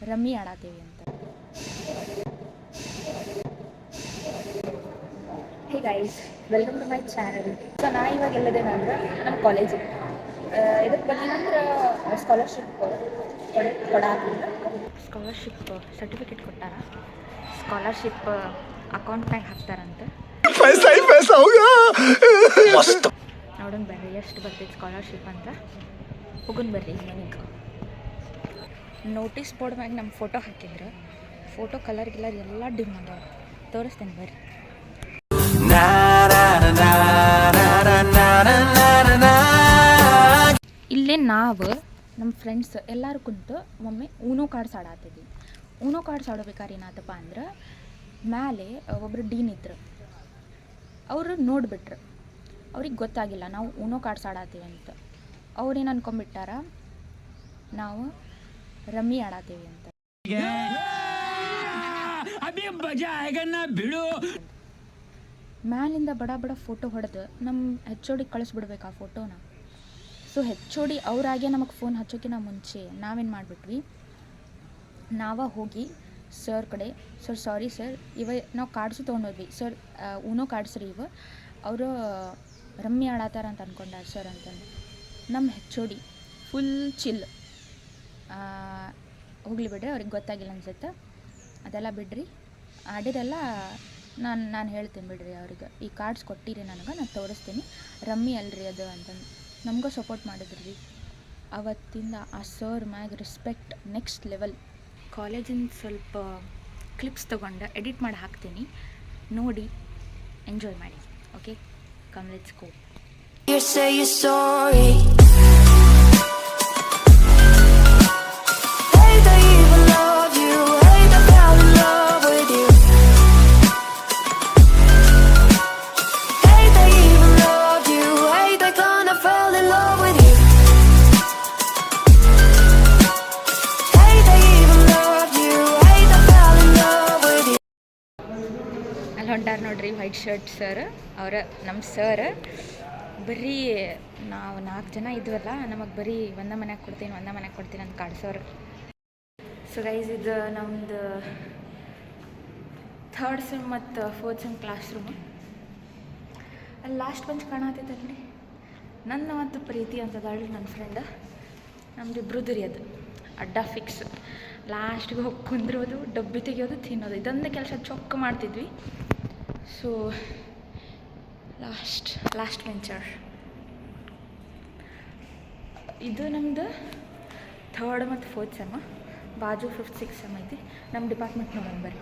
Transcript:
Rummy ಆಡಾತೀವಿ ಅಂತ. Hey guys, welcome to my channel. So ನಾ ಇವಾಗ ಎಲ್ಲದೇನ ಅಂದ್ರೆ ನಮ್ಮ ಕಾಲೇಜಿಗೆ ಇದಕ್ಕೆ ಬಂದಿನಂದ್ರೆ ಸ್ಕಾಲರ್ಶಿಪ್ ಸ್ಕಾಲರ್ಶಿಪ್ ಸರ್ಟಿಫಿಕೇಟ್ ಕೊಟ್ಟಾರ. ಸ್ಕಾಲರ್ಶಿಪ್ ಅಕೌಂಟ್ನಾಗ ಹಾಕ್ತಾರಂತೆ. ನೋಡೋಣ ಬರ್ರಿ ಎಷ್ಟು ಬರ್ತೈತೆ ಸ್ಕಾಲರ್ಶಿಪ್ ಅಂತ. ಹೋಗೋಣ ಬರ್ರಿ ಮನೆಗೆ. ನೋಟಿಸ್ ಬೋರ್ಡ್ ಮ್ಯಾಗ ನಮ್ಮ ಫೋಟೋ ಹಾಕಿದ್ರೆ ಫೋಟೋ ಕಲರ್ ಗಿಲ್ಲರ್ ಎಲ್ಲ ಡಿಮ್ ಅದಾವ. ತೋರಿಸ್ತೇನೆ ಬರ್ರಿ. ಇಲ್ಲೇ ನಾವು ನಮ್ಮ ಫ್ರೆಂಡ್ಸ್ ಎಲ್ಲರೂ ಕುಂತು ಒಮ್ಮೆ ಊನೋ ಕಾರ್ಡ್ಸ್ ಆಡಾತಿದ್ವಿ. ಊನೋ ಕಾರ್ಡ್ಸ್ ಆಡೋಬೇಕಾದ್ರೆ ಏನಾಯ್ತಪ್ಪ ಅಂದ್ರೆ ಮೇಲೆ ಒಬ್ಬರು ಡೀನ್ ಇದ್ರು. ಅವರು ನೋಡಿಬಿಟ್ರು. ಅವ್ರಿಗೆ ಗೊತ್ತಾಗಿಲ್ಲ ನಾವು ಊನೋ ಕಾರ್ಡ್ಸ್ ಆಡಾತೀವಿ ಅಂತ. ಅವ್ರೇನು ಅನ್ಕೊಂಡ್ಬಿಟ್ಟಾರ ನಾವು ರಮ್ಮಿ ಆಡಾತೀವಿ ಅಂತ. ಮ್ಯಾಲಿಂದ ಬಡ ಬಡ ಫೋಟೋ ಹೊಡೆದು ನಮ್ಮ HOD ಕಳಿಸ್ಬಿಡ್ಬೇಕು ಆ ಫೋಟೋನ. ಸೊ HOD ಅವರಾಗೆ ನಮಗೆ ಫೋನ್ ಹಚ್ಚೋಕ್ಕಿಂತ ಮುಂಚೆ ನಾವೇನು ಮಾಡಿಬಿಟ್ವಿ, ಹೋಗಿ ಸರ್ ಕಡೆ, ಸರ್ ಸಾರಿ ಸರ್, ನಾವು ಕಾರ್ಡ್ಸು ತೊಗೊಂಡೋದ್ವಿ. ಸರ್ ಊನೋ ಕಾರ್ಡ್ಸ್ ರೀ ಇವು, ಅವರು ರಮ್ಮಿ ಆಡಾತಾರ ಅಂತ ಅಂದ್ಕೊಂಡಾರ ಸರ್ ಅಂತಂದು. ನಮ್ಮ HOD ಫುಲ್ ಚಿಲ್. ಹೋಗ್ಲಿ ಬಿಡ್ರಿ, ಅವ್ರಿಗೆ ಗೊತ್ತಾಗಿಲ್ಲ ಅನ್ಸುತ್ತೆ. ಅದೆಲ್ಲ ಬಿಡ್ರಿ, ಆಡಿರೆಲ್ಲ ನಾನು ಹೇಳ್ತೀನಿ ಬಿಡ್ರಿ ಅವ್ರಿಗೆ. ಈ ಕಾರ್ಡ್ಸ್ ಕೊಟ್ಟಿರಿ ನನಗೆ, ನಾನು ತೋರಿಸ್ತೀನಿ, ರಮ್ಮಿ ಅಲ್ರಿ ಅದು ಅಂತಂದು ನಮಗೂ ಸಪೋರ್ಟ್ ಮಾಡಿದ್ರಿ. ಅವತ್ತಿಂದ ಆ ಸರ್ ಮ್ಯಾಗ ರೆಸ್ಪೆಕ್ಟ್ ನೆಕ್ಸ್ಟ್ ಲೆವೆಲ್. ಕಾಲೇಜಿಂದ ಸ್ವಲ್ಪ ಕ್ಲಿಪ್ಸ್ ತೊಗೊಂಡು ಎಡಿಟ್ ಮಾಡಿ ಹಾಕ್ತೀನಿ, ನೋಡಿ ಎಂಜಾಯ್ ಮಾಡಿ. Okay, come let's go. You say you're sorry. Hey, they even love you. Hey, they fell in love with you. Hey, they even love you. Hey, they gonna fall in love with you. Hey, they even love you. Hey, they fell in love with you. ಅಲ್ಲಿ ಹೊಂಟಾರ ನೋಡ್ರಿ white shirt sir. ಅವರ ನಮ್ಮ sir ಬರೀ ನಾವು 4 ಜನ ಇದ್ವಲ್ಲ, ನಮಗೆ ಬರೀ ಒಂದೇ ಮನ್ಯಾಗ ಕೊಡ್ತೀನಿ ಅಂತ ಕಾಡ್ಸೋರು. ಸೊ ಗೈಸ್, ಇದು ನಮ್ಮದು 3rd ಸೆಮ್ ಮತ್ತು 4th ಸೆಮ್ ಕ್ಲಾಸ್ ರೂಮ್. ಅಲ್ಲಿ ಲಾಸ್ಟ್ ಬೆಂಚ್ ಕಾಣತೈತಲ್ರಿ, ನನ್ನ ಮತ್ತು ಪ್ರೀತಿ ಅಂತದಾಳಿ ನನ್ನ ಫ್ರೆಂಡ್. ನಮ್ದು ಇಬ್ರದ್ದು ರೀ ಅದು ಅಡ್ಡ ಫಿಕ್ಸ್. ಲಾಸ್ಟ್ಗೆ ಹೋಗಿ ಕುಂದ್ರೋದು, ಡಬ್ಬಿ ತೆಗಿಯೋದು, ತಿನ್ನೋದು, ಇದೊಂದೇ ಕೆಲಸ ಚೊಕ್ಕ ಮಾಡ್ತಿದ್ವಿ. ಸೊ ಲಾಸ್ಟ್ ವೆಂಚರ್ ಇದು. ನಮ್ಮದು 3rd ಮತ್ತು 4th ಸೆಮ್. ಬಾಜು 5th 6th ಸೆಮ್ ಐತಿ. ನಮ್ಮ ಡಿಪಾರ್ಟ್ಮೆಂಟ್ ನೋಡೋಣ ಬರ್ರಿ.